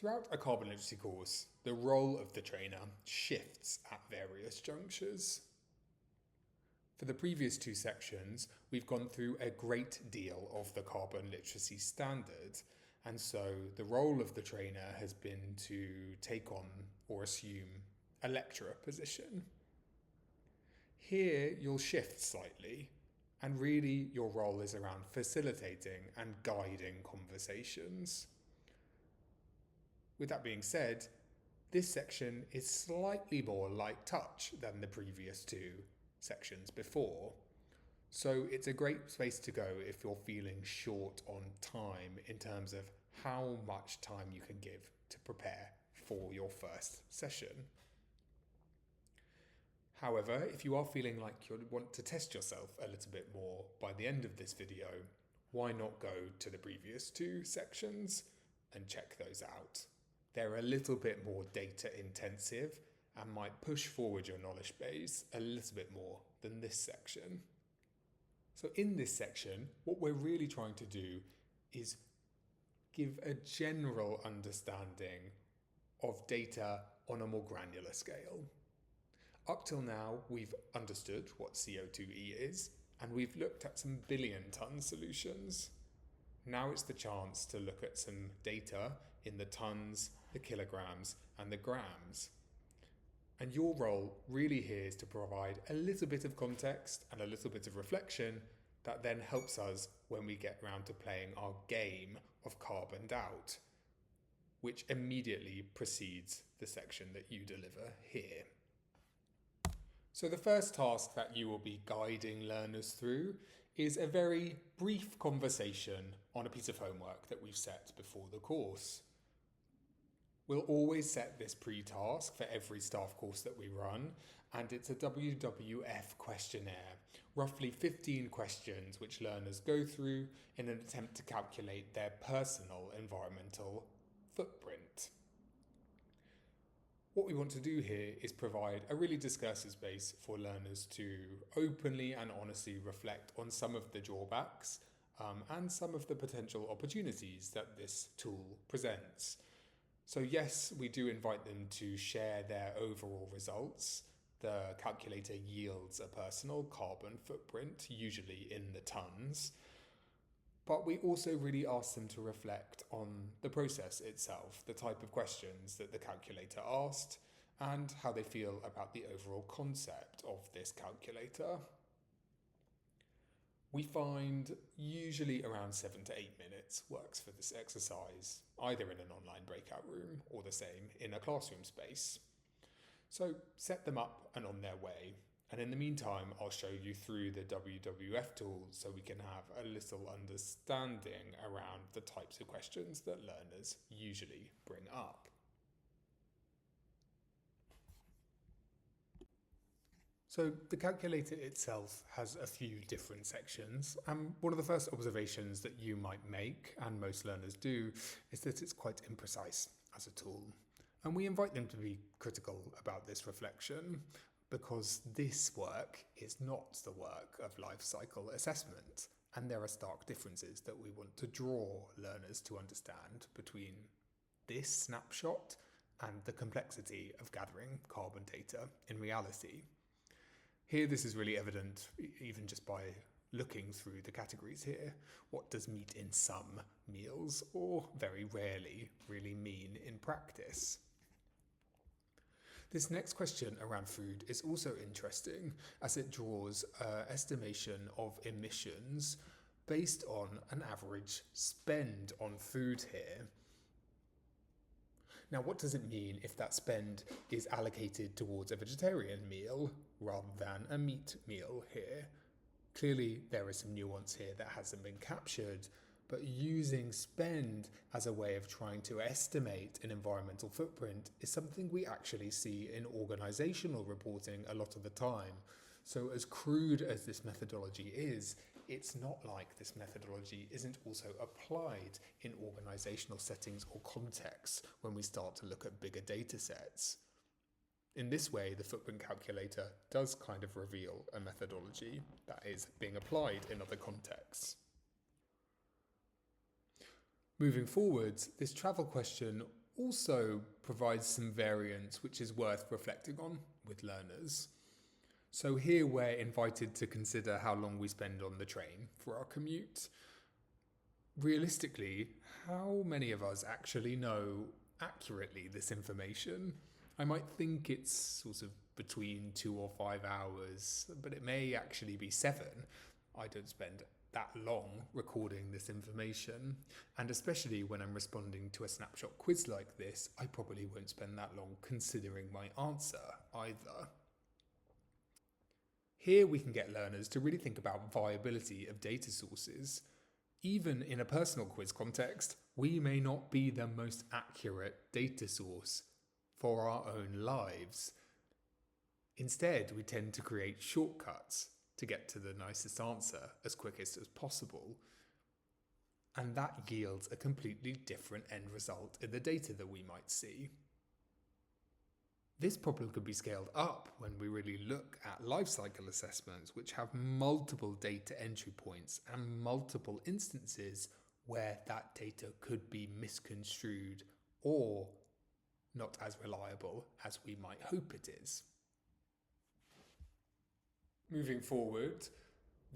Throughout a carbon literacy course, the role of the trainer shifts at various junctures. For the previous two sections, we've gone through a great deal of the carbon literacy standard, and so the role of the trainer has been to take on or assume a lecturer position. Here you'll shift slightly, and really your role is around facilitating and guiding conversations. With that being said, this section is slightly more light touch than the previous two sections before. So it's a great space to go if you're feeling short on time in terms of how much time you can give to prepare for your first session. However, if you are feeling like you want to test yourself a little bit more by the end of this video, why not go to the previous two sections and check those out? They're a little bit more data intensive and might push forward your knowledge base a little bit more than this section. So in this section, what we're really trying to do is give a general understanding of data on a more granular scale. Up till now, we've understood what CO2e is, and we've looked at some billion-ton solutions. Now it's the chance to look at some data in the tons, the kilograms, and the grams. And your role really here is to provide a little bit of context and a little bit of reflection that then helps us when we get round to playing our game of carboned out, which immediately precedes the section that you deliver here. So the first task that you will be guiding learners through is a very brief conversation on a piece of homework that we've set before the course. We'll always set this pre-task for every staff course that we run, and it's a WWF questionnaire, roughly 15 questions which learners go through in an attempt to calculate their personal environmental footprint. What we want to do here is provide a really discursive space for learners to openly and honestly reflect on some of the drawbacks and some of the potential opportunities that this tool presents. So yes, we do invite them to share their overall results. The calculator yields a personal carbon footprint, usually in the tons. But we also really ask them to reflect on the process itself, the type of questions that the calculator asked, and how they feel about the overall concept of this calculator. We find usually around 7 to 8 minutes works for this exercise, either in an online breakout room or the same in a classroom space. So set them up and on their way. And in the meantime, I'll show you through the WWF tool so we can have a little understanding around the types of questions that learners usually bring up. So the calculator itself has a few different sections, and one of the first observations that you might make, and most learners do, is that it's quite imprecise as a tool. And we invite them to be critical about this reflection, because this work is not the work of life cycle assessment, and there are stark differences that we want to draw learners to understand between this snapshot and the complexity of gathering carbon data in reality. Here this is really evident even just by looking through the categories here. What does meat in some meals, or very rarely, really mean in practice? This next question around food is also interesting as it draws estimation of emissions based on an average spend on food here. Now, what does it mean if that spend is allocated towards a vegetarian meal rather than a meat meal here? Clearly, there is some nuance here that hasn't been captured, but using spend as a way of trying to estimate an environmental footprint is something we actually see in organizational reporting a lot of the time. So as crude as this methodology is, it's not like this methodology isn't also applied in organizational settings or contexts when we start to look at bigger data sets. In this way, the footprint calculator does kind of reveal a methodology that is being applied in other contexts. Moving forwards, this travel question also provides some variance which is worth reflecting on with learners. So here we're invited to consider how long we spend on the train for our commute. Realistically, how many of us actually know accurately this information? I might think it's sort of between 2 or 5 hours, but it may actually be 7. I don't spend that long recording this information, and especially when I'm responding to a snapshot quiz like this, I probably won't spend that long considering my answer either. Here we can get learners to really think about viability of data sources. Even in a personal quiz context, we may not be the most accurate data source for our own lives. Instead, we tend to create shortcuts to get to the nicest answer as quickest as possible. And that yields a completely different end result in the data that we might see. This problem could be scaled up when we really look at life cycle assessments, which have multiple data entry points and multiple instances where that data could be misconstrued or not as reliable as we might hope it is. Moving forward,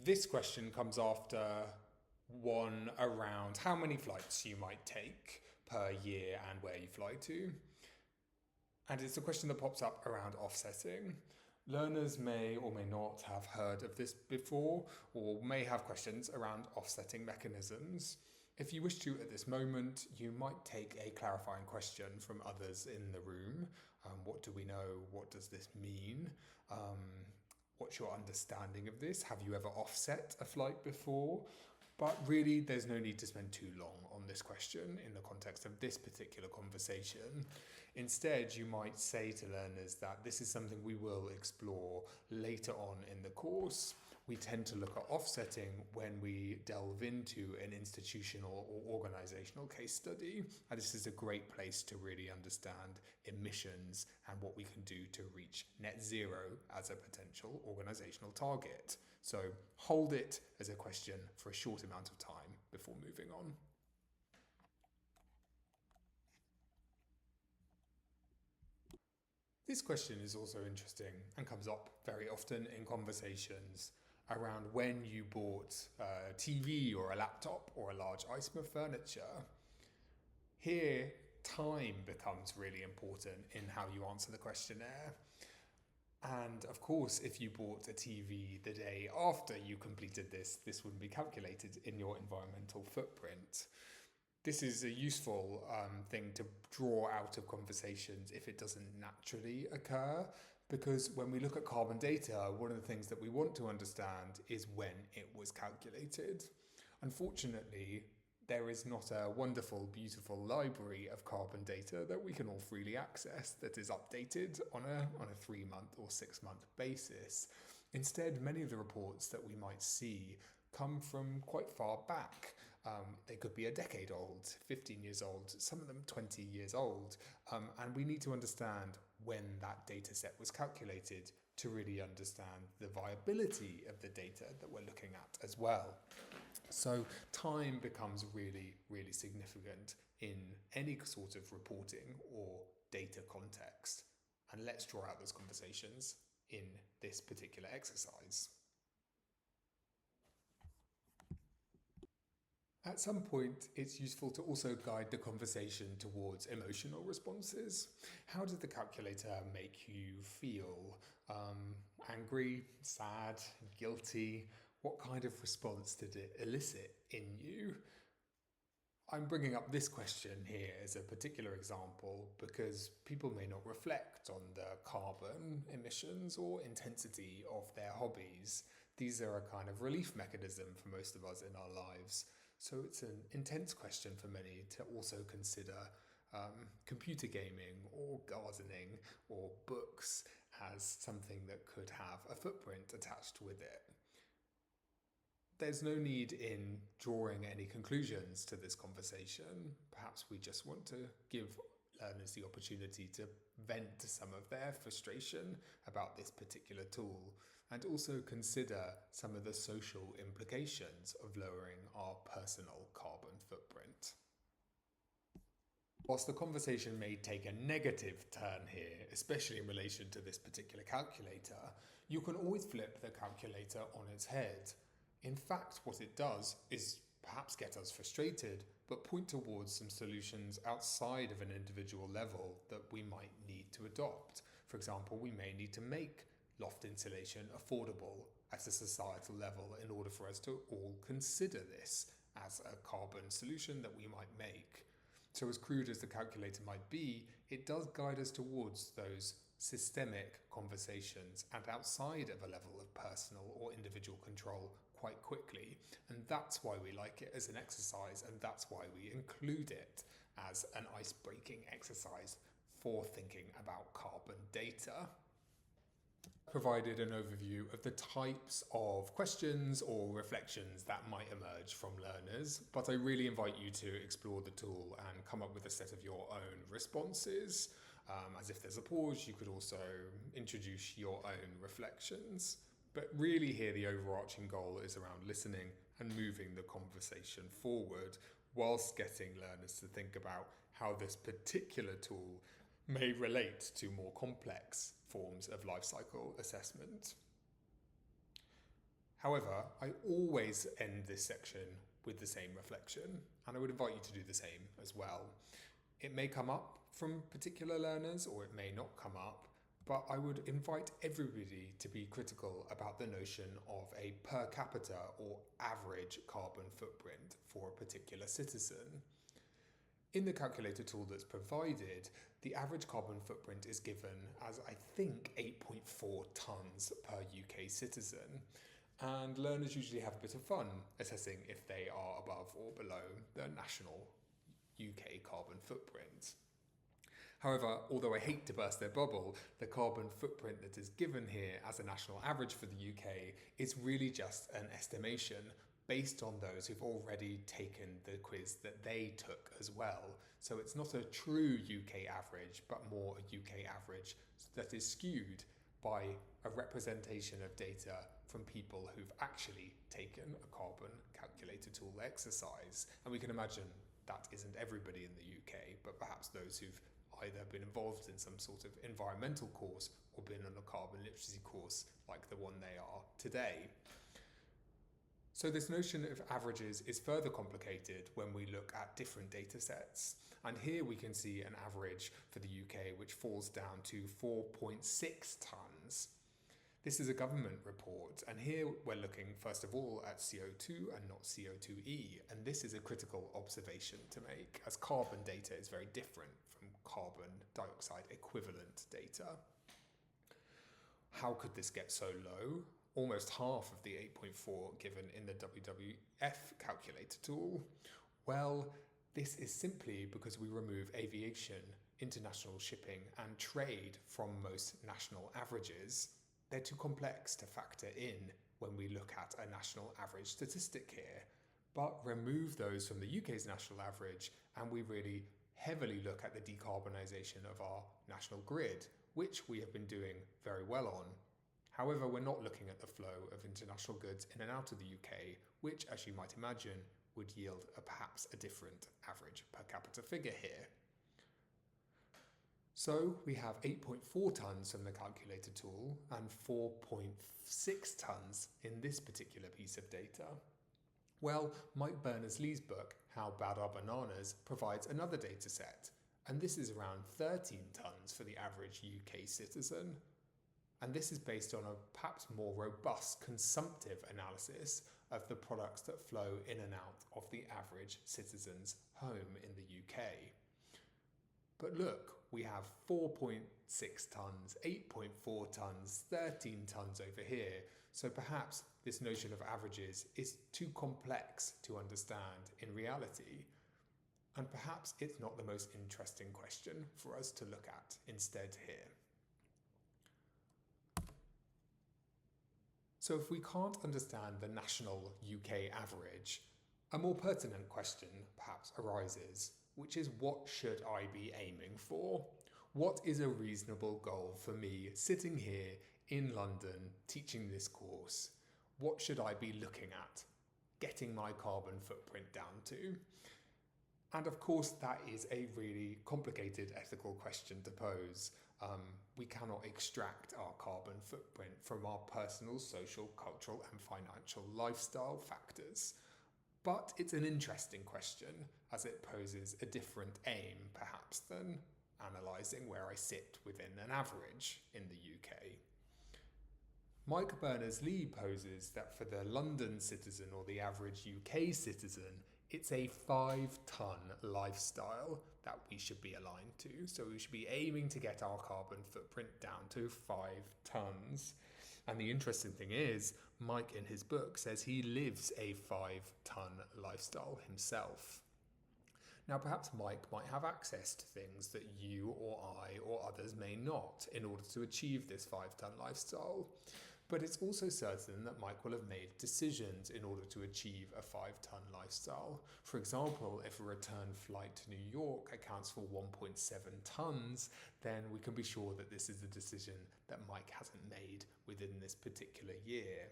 this question comes after one around how many flights you might take per year and where you fly to. And it's a question that pops up around offsetting. Learners may or may not have heard of this before, or may have questions around offsetting mechanisms. If you wish to at this moment, you might take a clarifying question from others in the room. What do we know? What does this mean? What's your understanding of this? Have you ever offset a flight before? But really, there's no need to spend too long on this question in the context of this particular conversation. Instead, you might say to learners that this is something we will explore later on in the course. We tend to look at offsetting when we delve into an institutional or organisational case study. And this is a great place to really understand emissions and what we can do to reach net zero as a potential organisational target. So hold it as a question for a short amount of time before moving on. This question is also interesting and comes up very often in conversations around when you bought a TV or a laptop or a large item of furniture. Here, time becomes really important in how you answer the questionnaire. And of course, if you bought a TV the day after you completed this wouldn't be calculated in your environmental footprint. This is a useful thing to draw out of conversations if it doesn't naturally occur, because when we look at carbon data, one of the things that we want to understand is when it was calculated. Unfortunately, there is not a wonderful, beautiful library of carbon data that we can all freely access that is updated on a 3-month or 6-month basis. Instead, many of the reports that we might see come from quite far back. They could be a decade old, 15 years old, some of them 20 years old. And we need to understand when that data set was calculated to really understand the viability of the data that we're looking at as well. So time becomes really, really significant in any sort of reporting or data context. And let's draw out those conversations in this particular exercise. At some point, it's useful to also guide the conversation towards emotional responses. How did the calculator make you feel? Angry, sad, guilty? What kind of response did it elicit in you? I'm bringing up this question here as a particular example because people may not reflect on the carbon emissions or intensity of their hobbies. These are a kind of relief mechanism for most of us in our lives. So it's an intense question for many to also consider computer gaming or gardening or books as something that could have a footprint attached with it. There's no need in drawing any conclusions to this conversation. Perhaps we just want to give learners the opportunity to vent some of their frustration about this particular tool, and also consider some of the social implications of lowering our personal carbon footprint. Whilst the conversation may take a negative turn here, especially in relation to this particular calculator, you can always flip the calculator on its head. In fact, what it does is perhaps get us frustrated, but point towards some solutions outside of an individual level that we might need to adopt. For example, we may need to make loft insulation affordable at a societal level in order for us to all consider this as a carbon solution that we might make. So as crude as the calculator might be, it does guide us towards those systemic conversations and outside of a level of personal or individual control quite quickly. And that's why we like it as an exercise, and that's why we include it as an ice-breaking exercise for thinking about carbon data. Provided an overview of the types of questions or reflections that might emerge from learners, but I really invite you to explore the tool and come up with a set of your own responses. As if there's a pause, you could also introduce your own reflections. But really here the overarching goal is around listening and moving the conversation forward whilst getting learners to think about how this particular tool may relate to more complex forms of life cycle assessment. However, I always end this section with the same reflection, and I would invite you to do the same as well. It may come up from particular learners, or it may not come up, but I would invite everybody to be critical about the notion of a per capita or average carbon footprint for a particular citizen. In the calculator tool that's provided, the average carbon footprint is given as, I think, 8.4 tonnes per UK citizen. And learners usually have a bit of fun assessing if they are above or below the national UK carbon footprint. However, although I hate to burst their bubble, the carbon footprint that is given here as a national average for the UK is really just an estimation based on those who've already taken the quiz that they took as well. So it's not a true UK average, but more a UK average that is skewed by a representation of data from people who've actually taken a carbon calculator tool exercise. And we can imagine that isn't everybody in the UK, but perhaps those who've either been involved in some sort of environmental course or been on a carbon literacy course like the one they are today. So this notion of averages is further complicated when we look at different data sets. And here we can see an average for the UK which falls down to 4.6 tonnes. This is a government report, and here we're looking first of all at CO2 and not CO2e, and this is a critical observation to make, as carbon data is very different from carbon dioxide equivalent data. How could this get so low? Almost half of the 8.4 given in the WWF calculator tool. Well, this is simply because we remove aviation, international shipping and trade from most national averages. They're too complex to factor in when we look at a national average statistic here, but remove those from the UK's national average and we really heavily look at the decarbonisation of our national grid, which we have been doing very well on. However, we're not looking at the flow of international goods in and out of the UK, which, as you might imagine, would yield perhaps a different average per capita figure here. So we have 8.4 tonnes from the calculator tool and 4.6 tonnes in this particular piece of data. Well, Mike Berners-Lee's book, How Bad Are Bananas, provides another data set, and this is around 13 tonnes for the average UK citizen. And this is based on a perhaps more robust consumptive analysis of the products that flow in and out of the average citizen's home in the UK. But look, we have 4.6 tonnes, 8.4 tonnes, 13 tonnes over here. So perhaps this notion of averages is too complex to understand in reality. And perhaps it's not the most interesting question for us to look at instead here. So if we can't understand the national UK average, a more pertinent question perhaps arises, which is what should I be aiming for? What is a reasonable goal for me sitting here in London teaching this course? What should I be looking at, getting my carbon footprint down to? And of course, that is a really complicated ethical question to pose. We cannot extract our carbon footprint from our personal, social, cultural, and financial lifestyle factors. But it's an interesting question, as it poses a different aim, perhaps, than analysing where I sit within an average in the UK. Mike Berners-Lee poses that for the London citizen or the average UK citizen, it's a 5-ton lifestyle that we should be aligned to. So we should be aiming to get our carbon footprint down to 5 tons. And the interesting thing is, Mike in his book says he lives a 5-ton lifestyle himself. Now, perhaps Mike might have access to things that you or I or others may not in order to achieve this 5-ton lifestyle. But it's also certain that Mike will have made decisions in order to achieve a 5-ton lifestyle. For example, if a return flight to New York accounts for 1.7 tons, then we can be sure that this is a decision that Mike hasn't made within this particular year.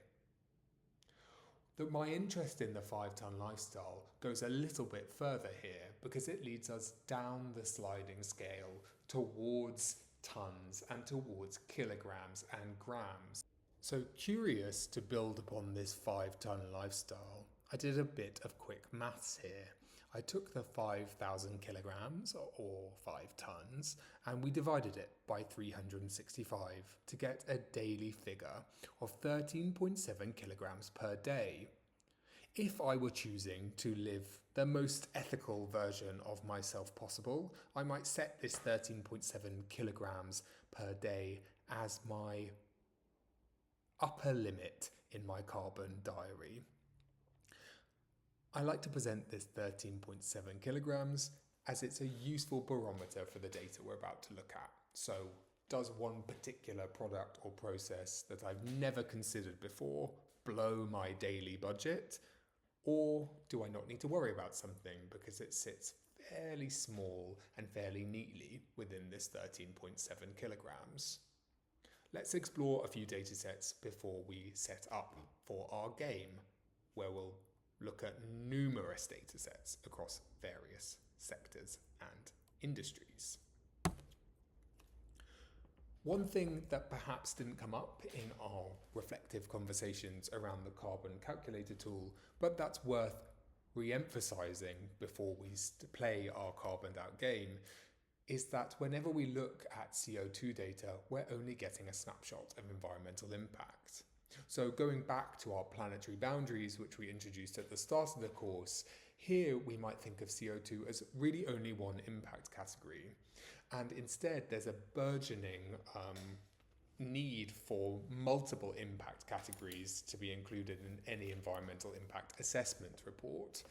My interest in the 5-ton lifestyle goes a little bit further here because it leads us down the sliding scale towards tons and towards kilograms and grams. So curious to build upon this 5-ton lifestyle, I did a bit of quick maths here. I took the 5,000 kilograms, or 5 tons, and we divided it by 365 to get a daily figure of 13.7 kilograms per day. If I were choosing to live the most ethical version of myself possible, I might set this 13.7 kilograms per day as my upper limit in my carbon diary. I like to present this 13.7 kilograms as it's a useful barometer for the data we're about to look at. So, does one particular product or process that I've never considered before blow my daily budget? Or do I not need to worry about something because it sits fairly small and fairly neatly within this 13.7 kilograms? Let's explore a few data sets before we set up for our game, where we'll look at numerous data sets across various sectors and industries. One thing that perhaps didn't come up in our reflective conversations around the carbon calculator tool, but that's worth re-emphasizing before we play our carboned out game, is that whenever we look at CO2 data, we're only getting a snapshot of environmental impact. So going back to our planetary boundaries, which we introduced at the start of the course, here we might think of CO2 as really only one impact category. And instead, there's a burgeoning need for multiple impact categories to be included in any environmental impact assessment report.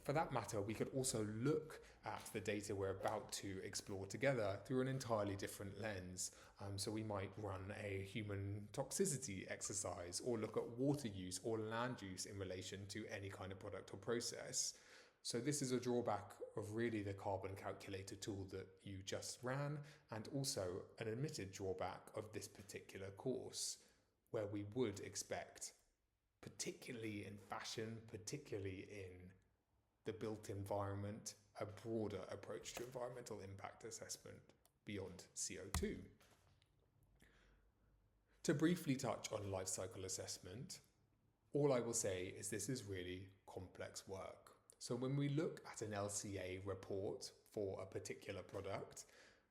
For that matter, we could also look at the data we're about to explore together through an entirely different lens. So we might run a human toxicity exercise or look at water use or land use in relation to any kind of product or process. So this is a drawback of really the carbon calculator tool that you just ran, and also an admitted drawback of this particular course, where we would expect, particularly in fashion, particularly in the built environment, a broader approach to environmental impact assessment beyond CO2. To briefly touch on life cycle assessment, all I will say is this is really complex work. So when we look at an LCA report for a particular product,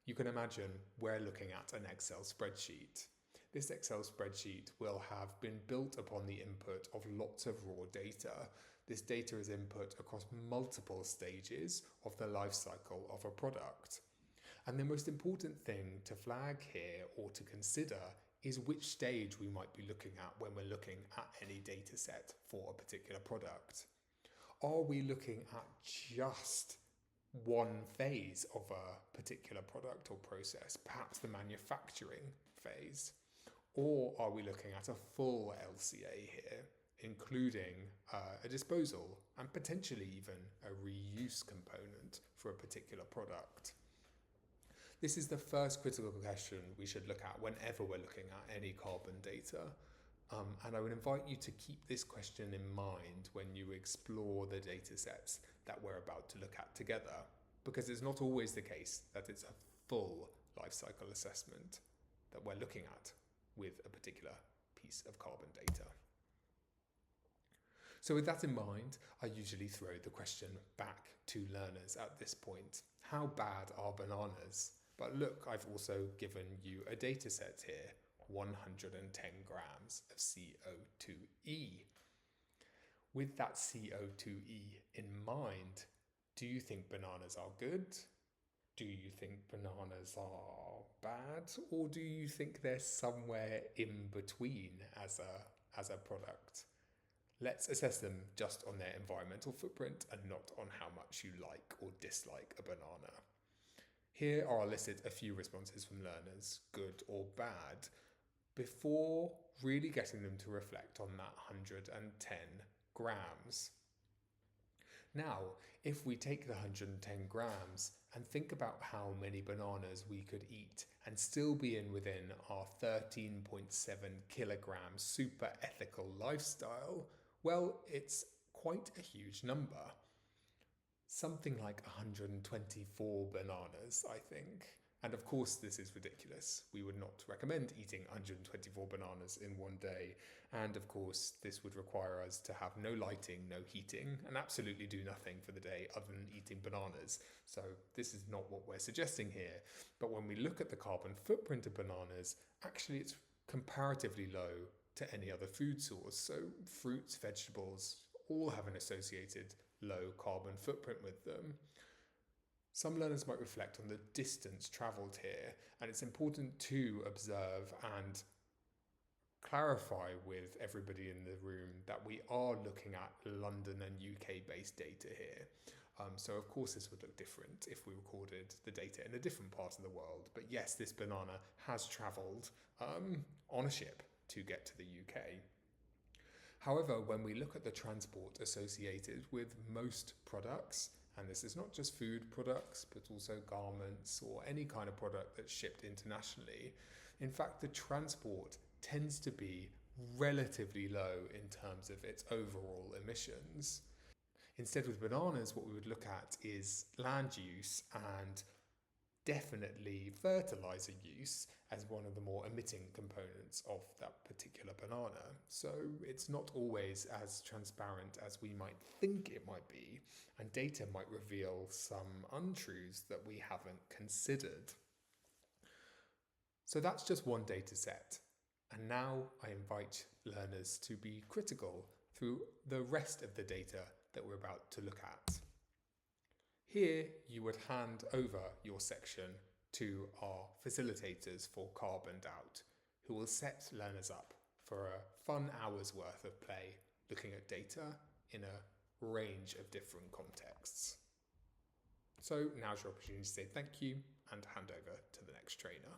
you can imagine we're looking at an Excel spreadsheet. This Excel spreadsheet will have been built upon the input of lots of raw data. This data is input across multiple stages of the life cycle of a product. And the most important thing to flag here or to consider is which stage we might be looking at when we're looking at any data set for a particular product. Are we looking at just one phase of a particular product or process, perhaps the manufacturing phase? Or are we looking at a full LCA here, including a disposal and potentially even a reuse component for a particular product? This is the first critical question we should look at whenever we're looking at any carbon data. And I would invite you to keep this question in mind when you explore the data sets that we're about to look at together, because it's not always the case that it's a full life cycle assessment that we're looking at with a particular piece of carbon data. So with that in mind, I usually throw the question back to learners at this point. How bad are bananas? But look, I've also given you a data set here, 110 grams of CO2e. With that CO2e in mind, do you think bananas are good? Do you think bananas are bad? Or do you think they're somewhere in between as a product? Let's assess them just on their environmental footprint and not on how much you like or dislike a banana. Here are listed a few responses from learners, good or bad, before really getting them to reflect on that 110 grams. Now, if we take the 110 grams and think about how many bananas we could eat and still be within our 13.7 kilograms super ethical lifestyle, well, it's quite a huge number. Something like 124 bananas, I think. And of course, this is ridiculous. We would not recommend eating 124 bananas in one day. And of course, this would require us to have no lighting, no heating, and absolutely do nothing for the day other than eating bananas. So this is not what we're suggesting here. But when we look at the carbon footprint of bananas, actually it's comparatively low to any other food source. So fruits, vegetables, all have an associated low carbon footprint with them. Some learners might reflect on the distance travelled here, and it's important to observe and clarify with everybody in the room that we are looking at London and UK based data here. So of course this would look different if we recorded the data in a different part of the world. But yes, this banana has travelled on a ship to get to the UK. However, when we look at the transport associated with most products, and this is not just food products, but also garments or any kind of product that's shipped internationally, in fact, the transport tends to be relatively low in terms of its overall emissions. Instead, with bananas, what we would look at is land use and definitely fertilizer use as one of the more emitting components of that particular banana. So it's not always as transparent as we might think it might be, and data might reveal some untruths that we haven't considered. So that's just one data set. And now I invite learners to be critical through the rest of the data that we're about to look at. Here you would hand over your section to our facilitators for Carboned Out, who will set learners up for a fun hour's worth of play looking at data in a range of different contexts. So now's your opportunity to say thank you and hand over to the next trainer.